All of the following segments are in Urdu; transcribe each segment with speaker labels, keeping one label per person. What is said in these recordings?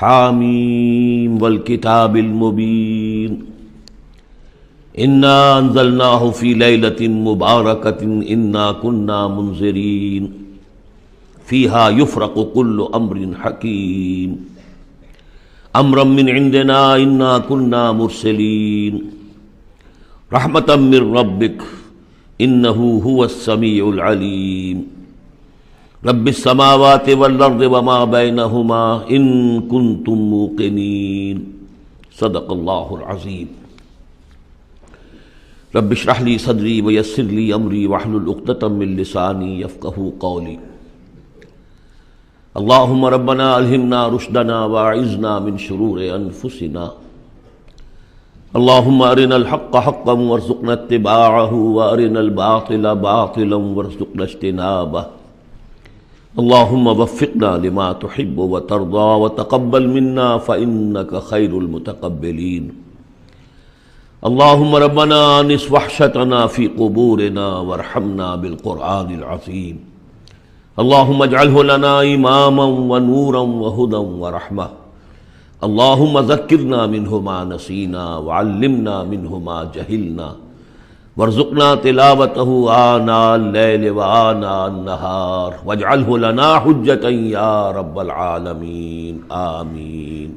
Speaker 1: حامیم والکتاب المبین انا انزلناہ فی لیلۃ مبارکۃ انا کنا منذرین فیہا یفرق کل امر حکیم امرا من عندنا انا کنا مرسلین رحمتا من ربک انہ هو السمیع العلیم رب السماوات والارض وما بینہما ان کنتم موقنین صدق اللہ العظیم رب اشرح لی صدری ویسر لی امری واحلل عقدۃ من لسانی یفقہوا قولی اللہم ربنا الہمنا رشدنا واعذنا من شرور انفسنا اللہم ارنا الحق حقا وارزقنا اتباعہ وارنا الباطل باطلا وارزقنا اجتنابہ اللہم وفقنا لما تحب وترضى وتقبل منا فإنك خیر المتقبلین اللہم ربنا انس وحشتنا فی قبورنا وارحمنا بالقرآن العظیم اللہم اجعلہ لنا اماما ونورا وہدا ورحمہ اللہم ذکرنا منہ ما نسینا وعلمنا منہ ما جہلنا وارزقنا تلاوتہ آناء اللیل وآناء النہار واجعلہ لنا حجتا یا رب العالمین آمین۔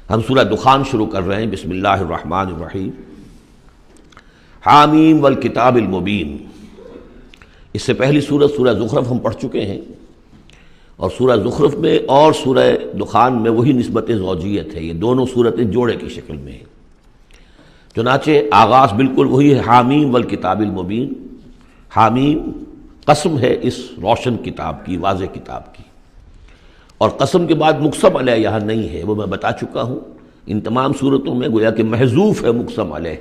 Speaker 1: ہم سورہ دخان شروع کر رہے ہیں۔ بسم اللہ الرحمن الرحیم۔ حامیم والکتاب المبین۔ اس سے پہلی سورہ زخرف ہم پڑھ چکے ہیں، اور سورہ زخرف میں اور سورہ دخان میں وہی نسبت زوجیت ہے، یہ دونوں صورتیں جوڑے کی شکل میں ہیں۔ چنانچہ آغاز بالکل وہی ہے، حامیم والکتاب المبین۔ حامیم قسم ہے اس روشن کتاب کی، واضح کتاب کی، اور قسم کے بعد مقسم علیہ یہاں نہیں ہے، وہ میں بتا چکا ہوں۔ ان تمام صورتوں میں گویا کہ محذوف ہے مقسم علیہ۔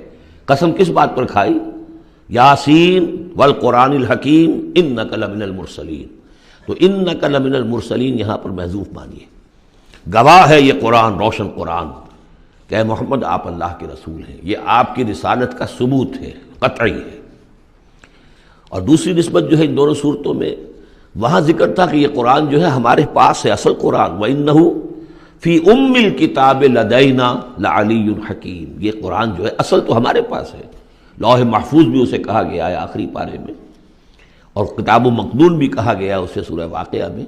Speaker 1: قسم کس بات پر کھائی؟ یاسین والقرآن الحکیم انک لمن المرسلین، تو انک لمن المرسلین یہاں پر محذوف مانیے۔ گواہ ہے یہ قرآن، روشن قرآن، کہ اے محمد آپ اللہ کے رسول ہیں، یہ آپ کی رسالت کا ثبوت ہے، قطعی ہے۔ اور دوسری نسبت جو ہے ان دونوں صورتوں میں، وہاں ذکر تھا کہ یہ قرآن جو ہے ہمارے پاس ہے، اصل قرآن، وَإِنَّهُ فِي أُمِّ الْكِتَابِ لَدَيْنَا لَعَلِيٌّ حَكِيمٌ، یہ قرآن جو ہے اصل تو ہمارے پاس ہے، لوح محفوظ بھی اسے کہا گیا ہے آخری پارے میں، اور کتاب و مقدون بھی کہا گیا اسے سورہ واقعہ میں،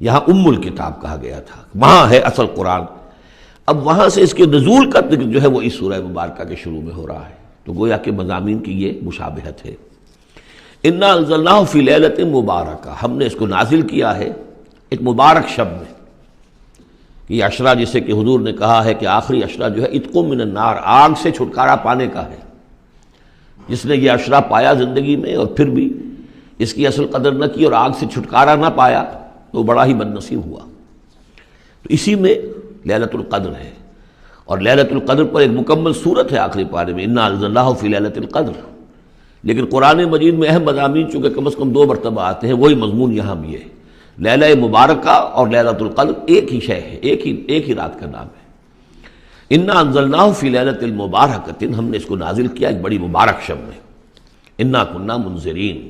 Speaker 1: یہاں ام الکتاب کہا گیا تھا، وہاں ہے اصل قرآن۔ اب وہاں سے اس کے نزول کا ذکر جو ہے وہ اس سورہ مبارکہ کے شروع میں ہو رہا ہے، تو گویا کہ مضامین کی یہ مشابہت ہے۔ انا انزلناہ فی لیلۃ مبارکہ، ہم نے اس کو نازل کیا ہے ایک مبارک شب میں۔ یہ عشرہ جسے کہ حضور نے کہا ہے کہ آخری عشرہ جو ہے عتق من النار، آگ سے چھٹکارا پانے کا ہے۔ جس نے یہ عشرہ پایا زندگی میں اور پھر بھی اس کی اصل قدر نہ کی اور آگ سے چھٹکارا نہ پایا تو بڑا ہی بد نصیب ہوا۔ تو اسی میں لیلۃ القدر ہے، اور لیلۃ القدر پر ایک مکمل سورت ہے آخری پارے میں، انا انزلناہ فی لیلۃ القدر۔ لیکن قرآن مجید میں اہم مضامین چونکہ کم از کم 2 مرتبہ آتے ہیں، وہی مضمون یہاں بھی ہے۔ لیلہ مبارکہ اور لیلۃ القدر ایک ہی شے ہے، ایک ہی رات کا نام ہے۔ انا انزلناہ فی لیلۃ المبارکۃ، ہم نے اس کو نازل کیا ایک بڑی مبارک شب میں۔ انا کنا منذرین،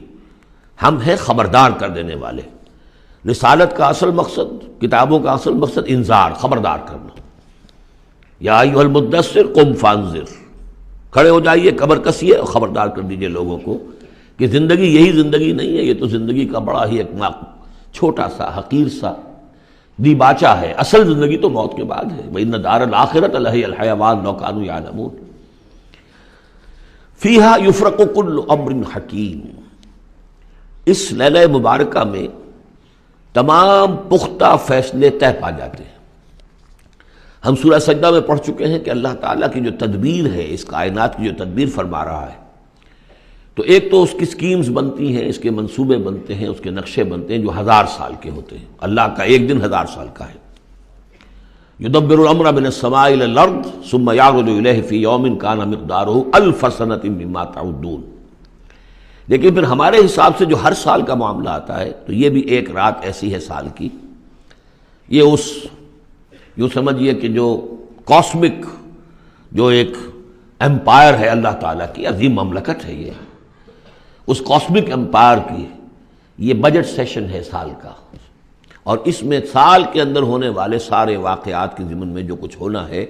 Speaker 1: ہم ہیں خبردار کر دینے والے۔ رسالت کا اصل مقصد، کتابوں کا اصل مقصد انذار، خبردار کرنا۔ یا ایھا المدثر قم فانذر، کھڑے ہو جائیے، کمر کسیے اور خبردار کر دیجیے لوگوں کو کہ زندگی یہی زندگی نہیں ہے، یہ تو زندگی کا بڑا ہی ایک چھوٹا سا حقیر سا دیباچہ ہے، اصل زندگی تو موت کے بعد ہے۔ وَإِنَّ دَارَ الْآخِرَةَ لَهِيَ الْحَيَوَانُ لَوْ كَانُوا يَعْلَمُونَ فِيهَا يُفْرَقُ كُلُّ أَمْرٍ حَكِيمٍ، اس لیلہ مبارکہ میں تمام پختہ فیصلے طے پا جاتے ہیں۔ ہم سورہ سجدہ میں پڑھ چکے ہیں کہ اللہ تعالیٰ کی جو تدبیر ہے، اس کائنات کی جو تدبیر فرما رہا ہے، تو ایک تو اس کی سکیمز بنتی ہیں، اس کے منصوبے بنتے ہیں، اس کے نقشے بنتے ہیں جو 1000 سال کے ہوتے ہیں۔ اللہ کا ایک دن 1000 سال کا ہے۔ یدبر الامر من السماء الى الارض ثم یعرج الیہ فی یوم کان مقدارہ 1000 سنۃ مما تعدون۔ لیکن پھر ہمارے حساب سے جو ہر سال کا معاملہ آتا ہے، تو یہ بھی ایک رات ایسی ہے سال کی۔ یہ اس یوں سمجھیے کہ جو کاسمک جو ایک امپائر ہے اللہ تعالیٰ کی عظیم مملکت ہے، یہ اس کاسمک امپائر کی یہ بجٹ سیشن ہے سال کا، اور اس میں سال کے اندر ہونے والے سارے واقعات کے ضمن میں جو کچھ ہونا ہے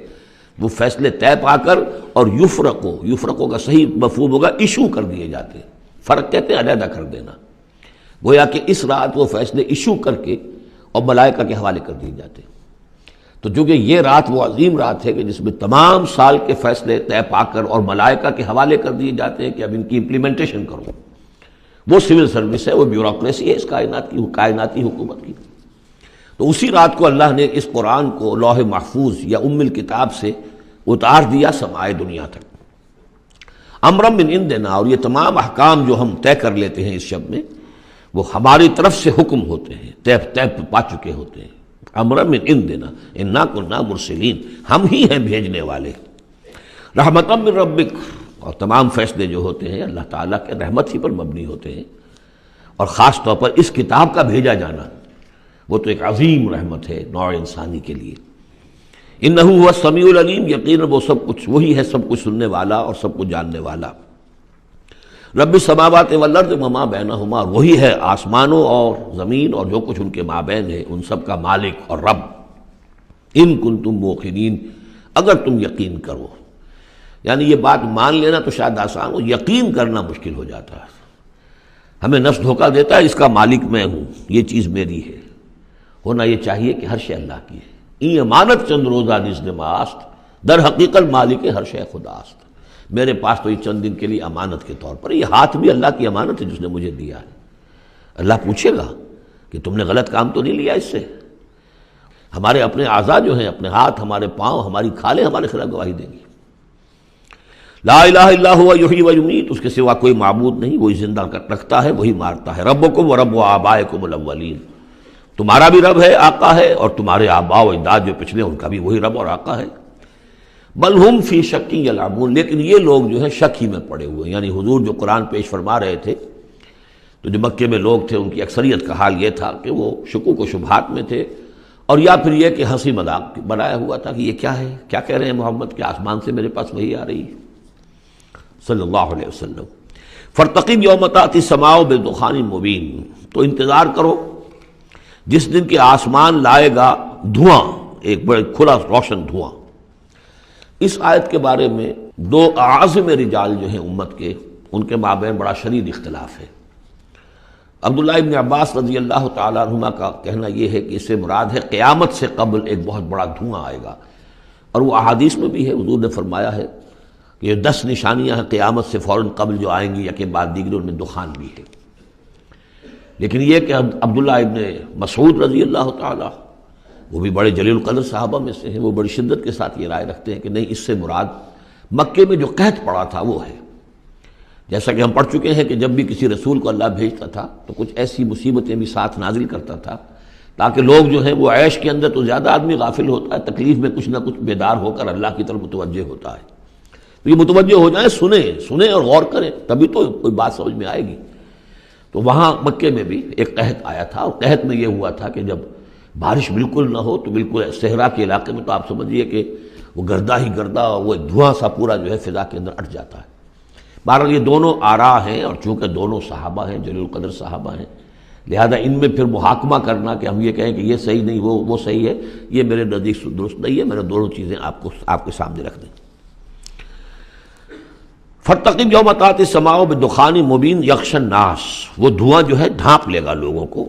Speaker 1: وہ فیصلے طے پا کر اور یفرقو کا صحیح مفہوم ہوگا ایشو کر دیے جاتے ہیں۔ فرق کہتے ہیں علیحدہ کر دینا، گویا کہ اس رات وہ فیصلے ایشو کر کے اور ملائکہ کے حوالے کر دیے جاتے ہیں۔ تو چونکہ یہ رات وہ عظیم رات ہے کہ جس میں تمام سال کے فیصلے طے پا کر اور ملائکہ کے حوالے کر دیے جاتے ہیں کہ اب ان کی امپلیمنٹیشن کرو، وہ سول سروس ہے، وہ بیوروکریسی ہے اس کائناتی حکومت کی۔ تو اسی رات کو اللہ نے اس قرآن کو لوح محفوظ یا ام الکتاب سے اتار دیا سمائے دنیا تک۔ امرم من عندنا، اور یہ تمام احکام جو ہم طے کر لیتے ہیں اس شب میں وہ ہماری طرف سے حکم ہوتے ہیں، طے پا چکے ہوتے ہیں۔ امرم من عندنا انا کنا مرسلین، ہم ہی ہیں بھیجنے والے۔ رحمتا من ربک، اور تمام فیصلے جو ہوتے ہیں اللہ تعالیٰ کے رحمت ہی پر مبنی ہوتے ہیں، اور خاص طور پر اس کتاب کا بھیجا جانا وہ تو ایک عظیم رحمت ہے نوع انسانی کے لیے۔ انہ هو السمیع العلیم، یقیناً وہ سب کچھ وہی ہے، سب کچھ سننے والا اور سب کچھ جاننے والا۔ رب السماوات والارض وما بینہما، اور وہی ہے آسمانوں اور زمین اور جو کچھ ان کے مابین ہے، ان سب کا مالک اور رب۔ ان کنتم موقنین، اگر تم یقین کرو، یعنی یہ بات مان لینا تو شاید آسان ہو، یقین کرنا مشکل ہو جاتا ہے۔ ہمیں نفس دھوکہ دیتا ہے اس کا مالک میں ہوں، یہ چیز میری ہے۔ ہونا یہ چاہیے کہ ہر شے اللہ کی ہے۔ این امانت چند روزہ نزد ماست، در حقیقت مالک ہر شے خداست۔ میرے پاس تو یہ چند دن کے لیے امانت کے طور پر، یہ ہاتھ بھی اللہ کی امانت ہے جس نے مجھے دیا ہے۔ اللہ پوچھے گا کہ تم نے غلط کام تو نہیں لیا اس سے۔ ہمارے اپنے اعضاء جو ہیں، اپنے ہاتھ، ہمارے پاؤں، ہماری کھالیں ہمارے خلاف گواہی دیں گی۔ لا الہ الا هو یحیی و یمیت، اس کے سوا کوئی معبود نہیں، وہی زندہ رکھتا ہے، وہی مارتا ہے۔ ربکم و رب آبائکم الاولین، تمہارا بھی رب ہے، آقا ہے، اور تمہارے آباء و اجداد جو پچھلے ان کا بھی وہی رب اور آقا ہے۔ بل ہم فی شک یلعبون، لیکن یہ لوگ جو ہے شک ہی میں پڑے ہوئے ہیں۔ یعنی حضور جو قرآن پیش فرما رہے تھے تو جو مکے میں لوگ تھے ان کی اکثریت کا حال یہ تھا کہ وہ شکوک و شبہات میں تھے، اور یا پھر یہ کہ ہنسی مذاق بنایا ہوا تھا کہ یہ کیا ہے، کیا کہہ رہے ہیں محمد، کہ آسمان سے میرے پاس وہی آ رہی ہے صلی اللہ علیہ وسلم۔ فارتقب یوم تأتی السماء بدخان مبین، تو انتظار کرو جس دن کہ آسمان لائے گا دھواں، ایک بڑے کھلا روشن دھواں۔ اس آیت کے بارے میں دو اعظم رجال جو ہیں امت کے، ان کے مابین بڑا شدید اختلاف ہے۔ عبداللہ ابن عباس رضی اللہ تعالیٰ عنہما کا کہنا یہ ہے کہ اس سے مراد ہے قیامت سے قبل ایک بہت بڑا دھواں آئے گا، اور وہ احادیث میں بھی ہے، حضور نے فرمایا ہے کہ یہ 10 نشانیاں ہیں قیامت سے فوراً قبل جو آئیں گی، یا کے بعد دیگر ان میں دخان بھی ہے۔ لیکن یہ کہ عبداللہ ابن مسعود رضی اللہ تعالیٰ، وہ بھی بڑے جلیل القدر صحابہ میں سے ہیں، وہ بڑی شدت کے ساتھ یہ رائے رکھتے ہیں کہ نہیں، اس سے مراد مکے میں جو قحط پڑا تھا وہ ہے۔ جیسا کہ ہم پڑھ چکے ہیں کہ جب بھی کسی رسول کو اللہ بھیجتا تھا تو کچھ ایسی مصیبتیں بھی ساتھ نازل کرتا تھا تاکہ لوگ جو ہیں وہ عیش کے اندر تو زیادہ آدمی غافل ہوتا ہے، تکلیف میں کچھ نہ کچھ بیدار ہو کر اللہ کی طرف متوجہ ہوتا ہے۔ تو یہ متوجہ ہو جائیں، سنیں اور غور کریں، تبھی تو کوئی بات سمجھ میں آئے گی۔ تو وہاں مکے میں بھی ایک قحط آیا تھا، اور قحط میں یہ ہوا تھا کہ جب بارش بالکل نہ ہو تو بالکل صحرا کے علاقے میں تو آپ سمجھیے کہ وہ گردہ ہی گردہ، وہ دھواں سا پورا جو ہے فضا کے اندر اٹھ جاتا ہے۔ بہرحال یہ دونوں آراء ہیں، اور چونکہ دونوں صحابہ ہیں، جلیل القدر صحابہ ہیں، لہذا ان میں پھر محاکمہ کرنا کہ ہم یہ کہیں کہ یہ صحیح نہیں وہ صحیح ہے، یہ میرے نزدیک درست نہیں ہے۔ میں نے دونوں چیزیں آپ کے سامنے رکھ دیں۔ فارتقب یوم تأتی السماء بدخان مبین یغشی الناس، وہ دھواں جو ہے ڈھانپ لے گا لوگوں کو۔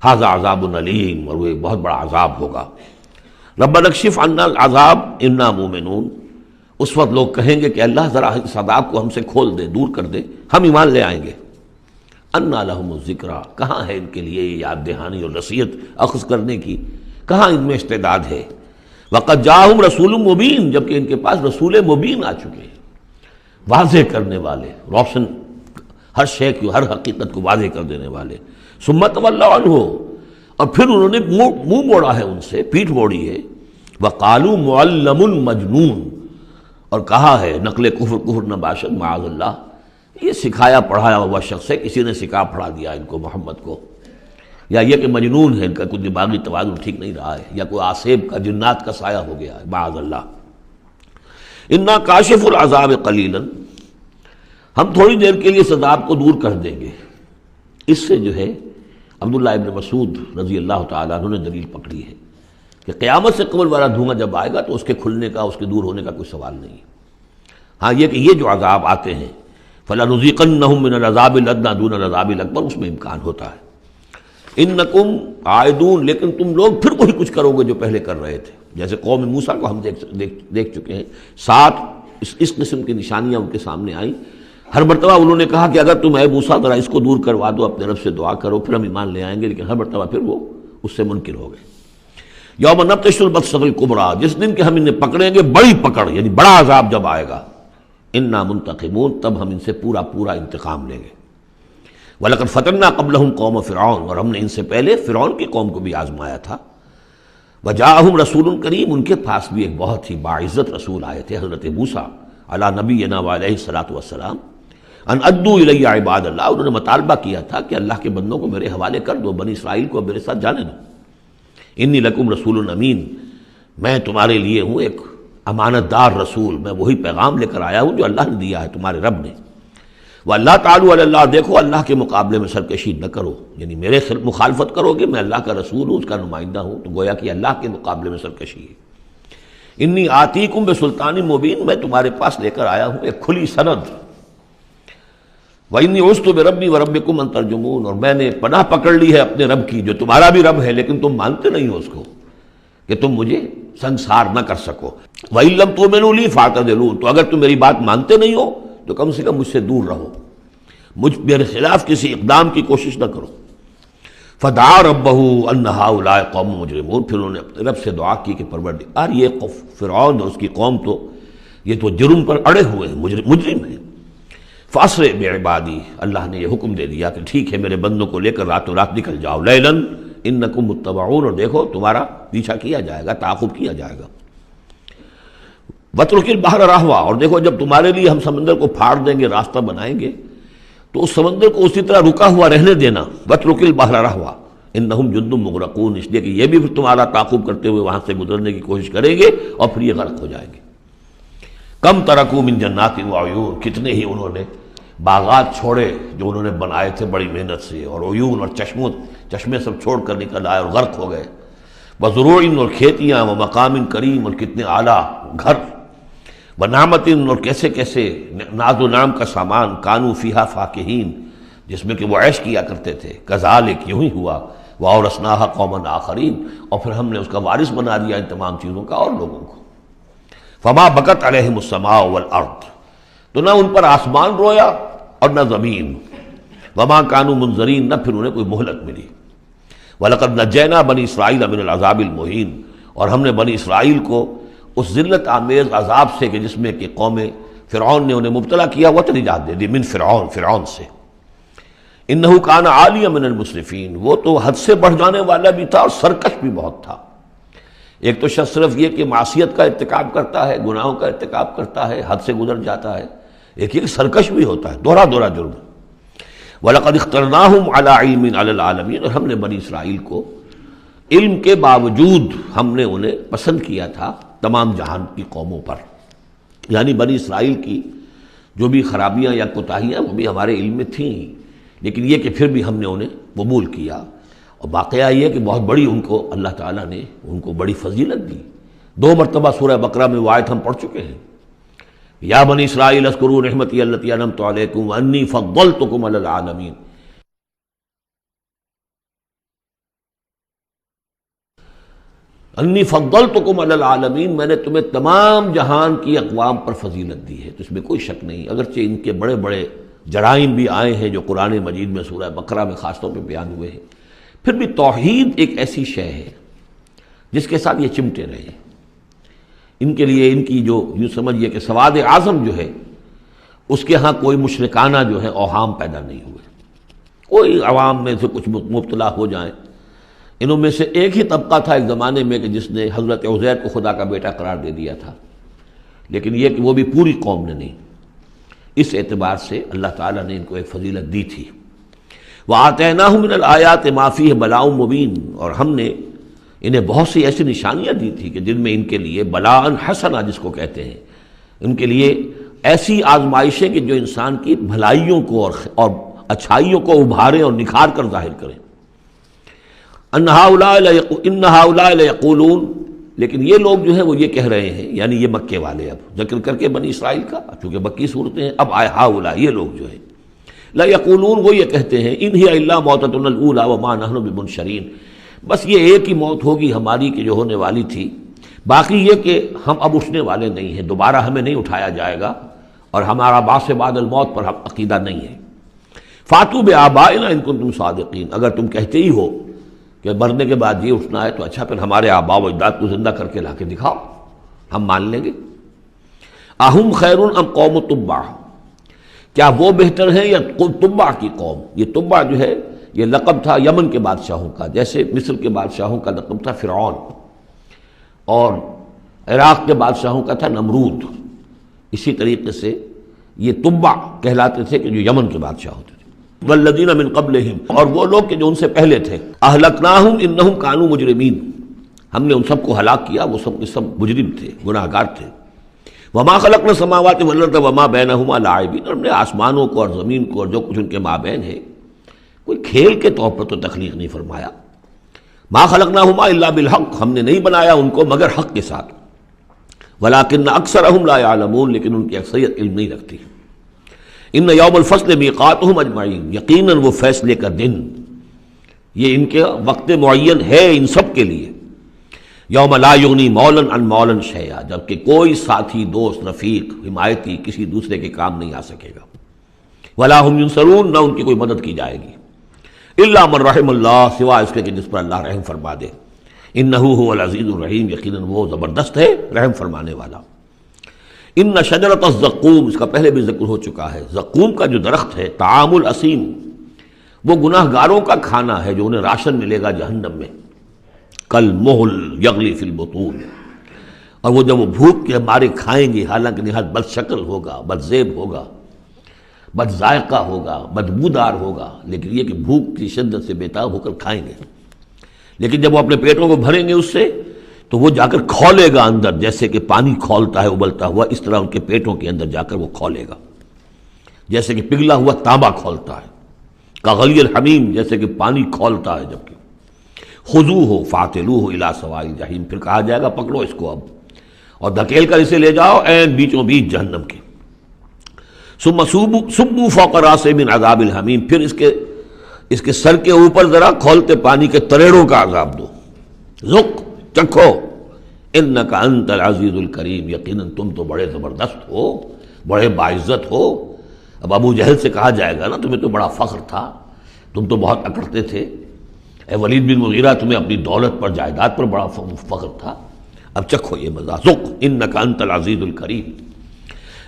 Speaker 1: ھذا عذاب علیم، اور وہ ایک بہت بڑا عذاب ہوگا۔ ربنا اکشف عنا العذاب انا مومنون، اس وقت لوگ کہیں گے کہ اللہ ذرا اس عذاب کو ہم سے کھول دے، دور کر دے، ہم ایمان لے آئیں گے۔ انا لہم الذکریٰ، کہاں ہے ان کے لیے یاد دہانی اور نصیحت اخذ کرنے کی، کہاں ان میں استعداد ہے۔ وقد جاءہم رسول مبین، جبکہ ان کے پاس رسول مبین آ چکے ہیں، واضح کرنے والے، روشن، ہر شے کی، ہر حقیقت کو واضح کر دینے والے۔ ثم تولوا عنہ، اور پھر انہوں نے منہ موڑا ہے ان سے، پیٹھ موڑی ہے۔ وقالوا معلم مجنون، اور کہا ہے نقل کفر نہ باشد معاذ اللہ، یہ سکھایا پڑھایا ہوا شخص ہے، کسی نے سکھا پڑھا دیا ان کو، محمد کو، یا یہ کہ مجنون ہے، ان کا کوئی دماغی توازن ٹھیک نہیں رہا ہے، یا کوئی آصیب کا، جنات کا سایہ ہو گیا ہے، معاذ اللہ۔ انا کاشف العذاب قلیلا، ہم تھوڑی دیر کے لیے اس عذاب کو دور کر دیں گے۔ اس سے جو ہے عبداللہ ابن مسعود رضی اللہ تعالیٰ عنہ نے دلیل پکڑی ہے کہ قیامت سے قبل والا دھواں جب آئے گا تو اس کے کھلنے کا، اس کے دور ہونے کا کوئی سوال نہیں ہے۔ ہاں یہ کہ یہ جو عذاب آتے ہیں فَلَنُذِيقَنَّهُم مِّنَ الْعَذَابِ الْأَدْنَىٰ دُونَ الْعَذَابِ الْأَكْبَرِ، اس میں امکان ہوتا ہے۔ اِنَّكُمْ عَائِدُونَ، لیکن تم لوگ پھر وہی کچھ کرو گے جو پہلے کر رہے تھے۔ جیسے قوم موسیٰ کو ہم دیکھ چکے ہیں، 7 اس قسم کی نشانیاں ان کے سامنے آئیں۔ ہر مرتبہ انہوں نے کہا کہ اگر تم اے موسیٰ ذرا اس کو دور کروا دو، اپنے رب سے دعا کرو، پھر ہم ایمان لے آئیں گے، لیکن ہر مرتبہ پھر وہ اس سے منکر ہو گئے۔ یوم نبطش البطشۃ الکبریٰ، جس دن کہ ہم انہیں پکڑیں گے بڑی پکڑ، یعنی بڑا عذاب جب آئے گا، انا منتقمون، تب ہم ان سے پورا انتقام لیں گے۔ وَلَقَدْ فَتَنَّا قَبْلَهُمْ قَوْمَ فِرْعَوْنَ، اور ہم نے ان سے پہلے فرعون کی قوم کو بھی آزمایا تھا۔ وَجَاءَهُمْ رَسُولٌ كَرِيمٌ، ان کے پاس بھی ایک بہت ہی باعزت رسول آئے تھے، حضرت موسیٰ علی نبینا وعلیہ الصلاۃ والسلام، ان ادوا الی عباد اللہ، انہوں نے مطالبہ کیا تھا کہ اللہ کے بندوں کو میرے حوالے کر دو، بنی اسرائیل کو میرے ساتھ جانے دو۔ انی لکم رسول امین، میں تمہارے لیے ہوں ایک امانت دار رسول، میں وہی پیغام لے کر آیا ہوں جو اللہ نے دیا ہے تمہارے رب نے۔ وَاللَّهُ تَعَالَى عَلَى اللَّهِ، دیکھو اللہ کے مقابلے میں سرکشی نہ کرو، یعنی میرے مخالفت کرو گے، میں اللہ کا رسول ہوں، اس کا نمائندہ ہوں، تو گویا کہ اللہ کے مقابلے میں سرکشی ہے۔ انی آتیکم بسلطان مبین، میں تمہارے پاس لے کر آیا ہوں ایک کھلی سند۔ وَإِنِّي عُذْتُ بِرَبِّي وَرَبِّكُمْ أَن تَرْجُمُونَ، اور میں نے پناہ پکڑ لی ہے اپنے رب کی جو تمہارا بھی رب ہے، لیکن تم مانتے نہیں ہو اس کو، کہ تم مجھے سنسار نہ کر سکو۔ وَإِن لَّمْ تُؤْمِنُوا لِي فَاعْتَزِلُونِ، تو اگر تم میری بات مانتے نہیں ہو تو کم سے کم مجھ سے دور رہو، میرے خلاف کسی اقدام کی کوشش نہ کرو۔ فَدَعَا رَبَّهُ أَنَّ هَٰؤُلَاءِ قَوْمٌ مُجْرِمُونَ، پھر انہوں نے اپنے رب سے دعا کی کہ پروردگار، یہ فرعون اور اس کی قوم تو یہ تو جرم پر اڑے ہوئے ہیں، مجرم ہیں۔ فَأَسْرِ بِعِبَادِي، اللہ نے یہ حکم دے دیا کہ ٹھیک ہے میرے بندوں کو لے کر راتوں رات نکل جاؤ، لیلاً انکم متبعون، اور دیکھو تمہارا پیچھا کیا جائے گا، تعاقب کیا جائے گا۔ وَاتْرُكِ الْبَحْرَ رَهْوًا، اور دیکھو جب تمہارے لیے ہم سمندر کو پھاڑ دیں گے، راستہ بنائیں گے، تو اس سمندر کو اسی طرح رکا ہوا رہنے دینا۔ وَاتْرُكِ الْبَحْرَ رَهْوًا إِنَّهُمْ جُندٌ مُغْرَقُونَ، اس لیے کہ یہ بھی پھر تمہارا تعاقب کرتے ہوئے وہاں سے گزرنے کی کوشش کریں گے اور پھر یہ غرق ہو جائیں گے۔ کم ترکوا من جنات وعیون، کتنے ہی انہوں نے باغات چھوڑے جو انہوں نے بنائے تھے بڑی محنت سے، اور عیون اور چشمے سب چھوڑ کر نکل آئے اور غرق ہو گئے۔ وزروع، اور کھیتیاں، ومقام کریم، اور کتنے اعلیٰ گھر، ونعمت، اور کیسے کیسے ناز و نعم کا سامان، کانوا فیہا فاکہین، جس میں کہ وہ عیش کیا کرتے تھے۔ کذالک، یوں ہی ہوا، وَأَوْرَثْنَاهَا قَوْمًا آخَرِينَ، اور پھر ہم نے اس کا وارث بنا دیا ان تمام چیزوں کا اور لوگوں کو۔ فما بکت علیہم السماء والارض، تو نہ ان پر آسمان رویا اور نہ زمین۔ وما کانوا منظرین، نہ پھر انہیں کوئی مہلت ملی۔ وَلَقَدْ نَجَّيْنَا بَنِي إِسْرَائِيلَ مِنَ الْعَذَابِ الْمُهِينِ، اور ہم نے بنی اسرائیل کو اس ذلت آمیز عذاب سے کہ جس میں کہ قوم فرعون نے انہیں مبتلا کیا ہوا تھا، نجات دے دی، من فرعون سے۔ انہ کان عالیہ من المسرفین، وہ تو حد سے بڑھ جانے والا بھی تھا اور سرکش بھی بہت تھا۔ ایک تو شخص صرف یہ کہ معصیت کا ارتکاب کرتا ہے، گناہوں کا ارتکاب کرتا ہے، حد سے گزر جاتا ہے، ایک یہ کہ سرکش بھی ہوتا ہے، دوہرا جرم۔ وَلَقَدْ اخْتَرْنَاهُمْ عَلَىٰ عِلْمٍ عَلَى الْعَالَمِينَ، اور ہم نے بنی اسرائیل کو علم کے باوجود ہم نے انہیں پسند کیا تھا تمام جہان کی قوموں پر، یعنی بنی اسرائیل کی جو بھی خرابیاں یا کوتاہیاں وہ بھی ہمارے علم میں تھیں، لیکن یہ کہ پھر بھی ہم نے انہیں قبول کیا۔ اور واقعہ یہ کہ بہت بڑی ان کو اللہ تعالیٰ نے ان کو بڑی فضیلت دی۔ 2 مرتبہ سورہ بقرہ میں وہ آیت ہم پڑھ چکے ہیں، یا بنی اسرائیل اذکروا نعمتی التی انعمت علیکم وانی فضلتکم علی العالمین۔ انی فضلتکم علی العالمین، میں نے تمہیں تمام جہان کی اقوام پر فضیلت دی ہے، تو اس میں کوئی شک نہیں، اگرچہ ان کے بڑے بڑے جرائم بھی آئے ہیں جو قرآن مجید میں سورہ بقرہ میں خاص طور پہ بیان ہوئے ہیں، پھر بھی توحید ایک ایسی شے ہے جس کے ساتھ یہ چمٹے رہے ہیں۔ ان کے لیے ان کی جو یوں سمجھیے کہ سواد اعظم جو ہے اس کے ہاں کوئی مشرکانہ جو ہے اوہام پیدا نہیں ہوئے، کوئی عوام میں سے کچھ مبتلا ہو جائیں۔ انہوں میں سے ایک ہی طبقہ تھا ایک زمانے میں کہ جس نے حضرت عزیر کو خدا کا بیٹا قرار دے دیا تھا، لیکن یہ کہ وہ بھی پوری قوم نے نہیں۔ اس اعتبار سے اللہ تعالیٰ نے ان کو ایک فضیلت دی تھی۔ وَآتَيْنَاهُم مِّنَ الْآيَاتِ مَا فِيهِ بَلَاءٌ مُّبِينٌ، اور ہم نے انہیں بہت سی ایسی نشانیاں دی تھی کہ جن میں ان کے لیے بلاء حسنہ جس کو کہتے ہیں، ان کے لیے ایسی آزمائشیں کہ جو انسان کی بھلائیوں کو اور اچھائیوں کو ابھاریں اور نکھار کر ظاہر کریں۔ ان ہؤلاء لیقولون، لیکن یہ لوگ جو ہیں وہ یہ کہہ رہے ہیں، یعنی یہ مکے والے، اب ذکر کر کے بنی اسرائیل کا، چونکہ مکی صورتیں ہیں، اب آئے ہؤلاء، یہ لوگ جو ہیں لا یقولون، وہ یہ کہتے ہیں ان ہی الا موتتنا الاولی وما نحن بمنشرین، بس یہ ایک ہی موت ہوگی ہماری کہ جو ہونے والی تھی، باقی یہ کہ ہم اب اٹھنے والے نہیں ہیں، دوبارہ ہمیں نہیں اٹھایا جائے گا، اور ہمارا بعث بعد الموت پر عقیدہ نہیں ہے۔ فاتوا بآبائنا ان کنتم صادقین، اگر تم کہتے ہی ہو کہ مرنے کے بعد یہ اٹھنا ہے تو اچھا پھر ہمارے آباء و اجداد کو زندہ کر کے لا کے دکھاؤ، ہم مان لیں گے۔ اہم خیر ام قوم تبع، کیا وہ بہتر ہیں یا تبع کی قوم؟ یہ تبع جو ہے یہ لقب تھا یمن کے بادشاہوں کا، جیسے مصر کے بادشاہوں کا لقب تھا فرعون، اور عراق کے بادشاہوں کا تھا نمرود، اسی طریقے سے یہ تبع کہلاتے تھے کہ جو یمن کے بادشاہ ہوتے تھے۔ والذین من قبلہم، اور وہ لوگ کہ جو ان سے پہلے تھے، اہلکناہم انہم کانوا مجرمین، ہم نے ان سب کو ہلاک کیا، وہ سب کے سب مجرم تھے، گناہگار تھے۔ وما خلقنا السماوات والارض وما بینہما لاعبین، اور ہم نے آسمانوں کو اور زمین کو اور جو کچھ ان کے مابین ہے کوئی کھیل کے طور پر تو تخلیق نہیں فرمایا۔ ما خلقناہما الا بالحق، ہم نے نہیں بنایا ان کو مگر حق کے ساتھ۔ ولکن اکثرہم لا یعلمون، لیکن ان کی اکثریت علم نہیں رکھتی۔ ان یوم الفصل میقاتہم اجمعین، یقیناً وہ فیصلے کا دن، یہ ان کے وقت معین ہے ان سب کے لیے۔ یوم لا یغنی مولا عن مولا شیئا، جبکہ کوئی ساتھی، دوست، رفیق، حمایتی کسی دوسرے کے کام نہیں آ سکے گا۔ ولا ہم ینصرون، نہ ان کی کوئی مدد کی جائے گی۔ الا من رحم اللہ، سوائے اس کے کہ جس پر اللہ رحم فرما دے۔ انہ هو العزیز الرحیم، یقیناً وہ زبردست ہے، رحم فرمانے والا۔ ان شجرۃ الزقوم، اس کا پہلے بھی ذکر ہو چکا ہے، زقوم کا جو درخت ہے، طعام الاسیم، وہ گناہ گاروں کا کھانا ہے جو انہیں راشن ملے گا جہنم میں، کالمہل یغلی فی البطون، اور وہ جب وہ بھوک کے مارے کھائیں گے، حالانکہ نہایت بد شکل ہوگا، بد زیب ہوگا، بد ذائقہ ہوگا، بدبودار ہوگا، لیکن یہ کہ بھوک کی شدت سے بےتاب ہو کر کھائیں گے، لیکن جب وہ اپنے پیٹوں کو بھریں گے اس سے تو وہ جا کر کھولے گا اندر، جیسے کہ پانی کھولتا ہے ابلتا ہوا، اس طرح ان کے پیٹوں کے اندر جا کر وہ کھولے گا، جیسے کہ پگھلا ہوا تانبا کھولتا ہے، کغلی الحمیم، جیسے کہ پانی کھولتا ہے، جبکہ خذوہ فاعتلوہ الی سواء الجحیم، پھر کہا جائے گا پکڑو اس کو اب اور دھکیل کر اسے لے جاؤ عین بیچوں بیچ جہنم کے۔ ثم صبوا فوق راسہ من عذاب الحمیم، پھر اس کے سر کے اوپر ذرا کھولتے پانی کے تریڑوں کا عذاب دو، ذق، چکھو، انک انت العزیز الکریم، یقیناً تم تو بڑے زبردست ہو، بڑے باعزت ہو۔ اب ابو جہل سے کہا جائے گا نا تمہیں تو بڑا فخر تھا، تم تو بہت اکڑتے تھے، اے ولید بن مغیرہ تمہیں اپنی دولت پر، جائیداد پر بڑا فخر تھا، اب چکھو یہ مزہ، ذق انک انت العزیز الکریم،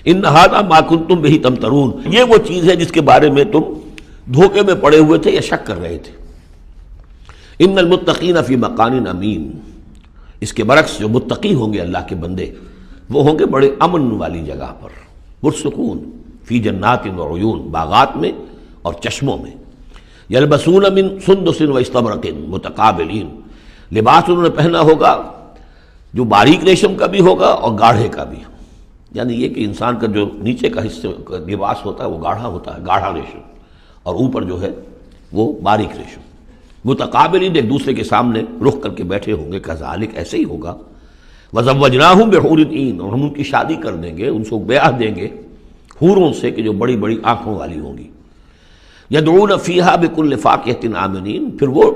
Speaker 1: ان ھذا ما کنتم بہ تمترون، یہ وہ چیز ہے جس کے بارے میں تم دھوکے میں پڑے ہوئے تھے یا شک کر رہے تھے۔ ان المتقین فی مقام امین، اس کے برعکس جو متقی ہوں گے اللہ کے بندے، وہ ہوں گے بڑے امن والی جگہ پر، پرسکون، فی جنات و عیون، باغات میں اور چشموں میں، یلبسون من سندس و استبرق متقابلین، لباس انہوں نے پہنا ہوگا جو باریک ریشم کا بھی ہوگا اور گاڑھے کا بھی، یعنی یہ کہ انسان کا جو نیچے کا حصہ لباس ہوتا ہے وہ گاڑھا ہوتا ہے، گاڑھا ریشم، اور اوپر جو ہے وہ باریک ریشم، متقابلین، ایک دوسرے کے سامنے رخ کر کے بیٹھے ہوں گے، کذالک ایسے ہی ہوگا، وزوجناہم بحور عین، اور ہم ان کی شادی کر دیں گے، ان کو بیاہ دیں گے حوروں سے کہ جو بڑی بڑی آنکھوں والی ہوں گی، یدعون فیہا بکل فاکہۃ آمنین، پھر وہ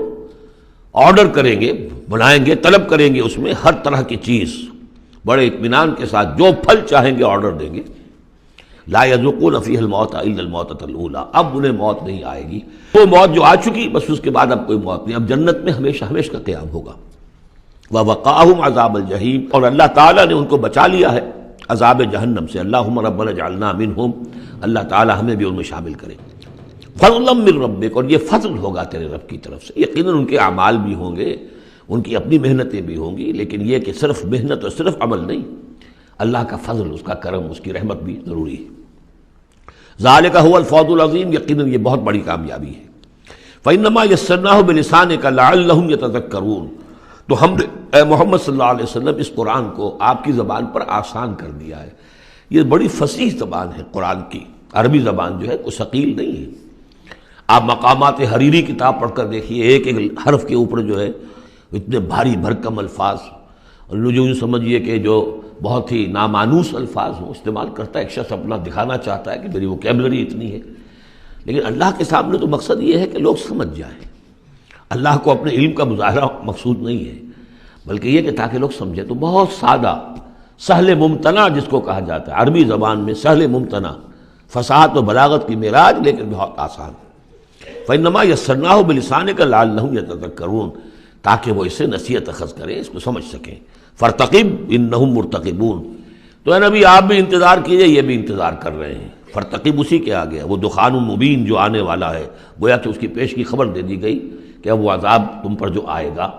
Speaker 1: آرڈر کریں گے، بنائیں گے، طلب کریں گے اس میں ہر طرح کی چیز، بڑے اطمینان کے ساتھ جو پھل چاہیں گے آرڈر دیں گے۔ لا یذوقون فیہا الموت الا الموتۃ الاولی، اب انہیں موت نہیں آئے گی، وہ موت جو آ چکی بس اس کے بعد اب کوئی موت نہیں، اب جنت میں ہمیشہ ہمیشہ کا قیام ہوگا۔ ووقاہم عذاب الجحیم، اور اللہ تعالیٰ نے ان کو بچا لیا ہے عذاب جہنم سے، اللہم ربنا اجعلنا منہم، اللہ تعالیٰ ہمیں بھی ان میں شامل کرے۔ فضلا من ربک، اور یہ فضل ہوگا تیرے رب کی طرف سے، یقیناً ان کے اعمال بھی ہوں گے، ان کی اپنی محنتیں بھی ہوں گی، لیکن یہ کہ صرف محنت اور صرف عمل نہیں، اللہ کا فضل، اس کا کرم، اس کی رحمت بھی ضروری ہے۔ ذالک هو الفوز العظیم، یقیناً یہ بہت بڑی کامیابی ہے۔ فإنما یسرناہ بلسانک لعلہم یتذکرون، تو ہم نے اے محمد صلی اللہ علیہ وسلم اس قرآن کو آپ کی زبان پر آسان کر دیا ہے۔ یہ بڑی فصیح زبان ہے قرآن کی، عربی زبان جو ہے کوئی ثقیل نہیں ہے، آپ مقامات حریری کتاب پڑھ کر دیکھیے، ایک ایک حرف کے اوپر جو ہے اتنے بھاری بھرکم الفاظ، اور جو سمجھیے کہ جو بہت ہی نامانوس الفاظ ہوں استعمال کرتا ہے۔ ایک شخص اپنا دکھانا چاہتا ہے کہ میری ووکیبلری اتنی ہے، لیکن اللہ کے سامنے تو مقصد یہ ہے کہ لوگ سمجھ جائیں۔ اللہ کو اپنے علم کا مظاہرہ مقصود نہیں ہے، بلکہ یہ کہ تاکہ لوگ سمجھیں۔ تو بہت سادہ، سہل ممتنع جس کو کہا جاتا ہے عربی زبان میں، سہل ممتنع، فصاحت و بلاغت کی معراج، لیکن بہت آسان۔ فإنما یسرناہ بلسانک لعلہم یتذکرون، تاکہ وہ اسے نصیحت اخذ کریں، اس کو سمجھ سکیں۔ فرتقب انہم مرتقبون، تو اے نبی آپ بھی انتظار کیجئے، یہ بھی انتظار کر رہے ہیں۔ فرتقب اسی کے آگے وہ دخان مبین جو آنے والا ہے، گویا کہ اس کی پیش کی خبر دے دی گئی کہ اب وہ عذاب تم پر جو آئے گا،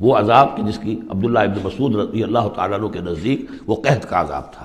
Speaker 1: وہ عذاب کہ جس کی عبداللہ ابن مسعود رضی اللہ تعالیٰ عنہ کے نزدیک وہ قحط کا عذاب تھا۔